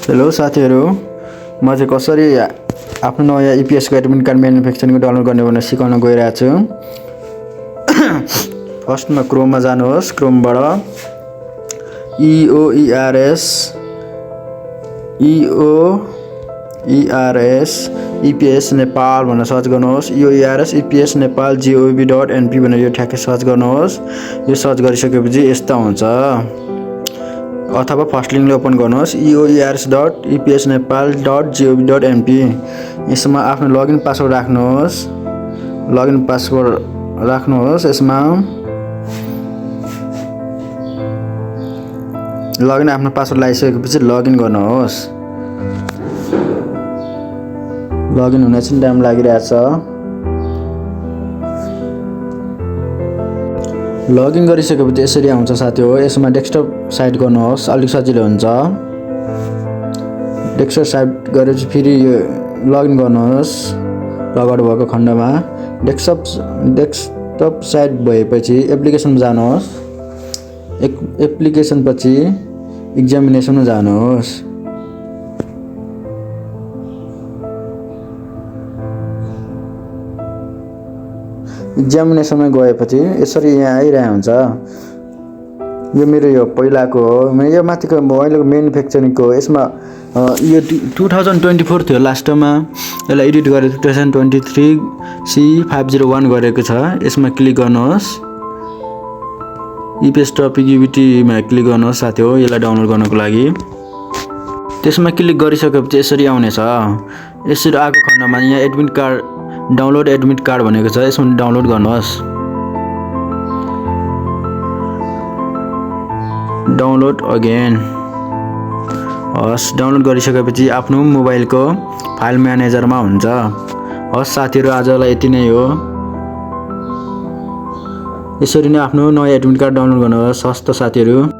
Hello साथीहरु, म चाहिँ कसरी आफ्नो नयाँ ईपीएस को एडमिट कार्ड म्यानुफ्याक्चरिङ डाउनलोड गर्ने भनेर सिकाउन गइरहेको छु। फर्स्टमा क्रोममा जानुहोस्। क्रोमबाट EOERS EPS नेपाल भनेर सर्च गर्नुहोस्। EOERS EPS नेपाल gov.np भनेर यो ठ्याक्कै सर्च गर्नुहोस्। यो सर्च गरिसकेपछि यस्तो हुन्छ। अथवा फर्स्ट लिंकले ओपन गर्नुहोस् eoers.epsnepal.gov.np। यसमा आफ्नो लगइन पासवर्ड राख्नुहोस्। यसमा लगइन आफ्नो पासवर्ड लगाइसकेपछि लगइन गर्नुहोस्। लगइन हुन चाहिँ टाइम लागिरहेछ। लगइन गरिसकेपछि यसरी आउँछ साथी हो। यसमा डेस्कटप साइड गर्नुहोस्, अलिक सजिलो हुन्छ। डेस्कटप साइड गरेपछि फेरि यो लगइन गर्नुहोस् लगआउट भएको खण्डमा। डेस्कटप साइड भएपछि एप्लिकेसनमा जानुहोस्। एप्लिकेसन पछि एक्जामिनेसनमा जानुहोस्। एक्जामिनेसनमा गएपछि यसरी यहाँ आइरहेको हुन्छ। यो मेरो यो पहिलाको हो। यो माथिको अहिलेको म्यानुफ्याक्चरिङको यसमा यो 2024 थियो लास्टमा। यसलाई एडिट गरेर 2023 C501 गरेको छ। यसमा क्लिक गर्नुहोस्। ईपीएस टपिक यूबीटीमा क्लिक गर्नुहोस् साथी हो, यसलाई डाउनलोड गर्नको लागि। त्यसमा क्लिक गरिसकेपछि यसरी आउनेछ। यसरी आएको खण्डमा यहाँ admit card download admit card भनेको छ। यसमा डाउनलोड गर्नुहोस्। Download again. हस्, डाउनलोड गरिसकेपछि आफ्नो मोबाइलको फाइल म्यानेजरमा हुन्छ। हस् साथीहरु, आजलाई यति नै हो। यसरी नै आफ्नो नयाँ एडमिट कार्ड डाउनलोड गर्नुहोस्। हस् त साथीहरु।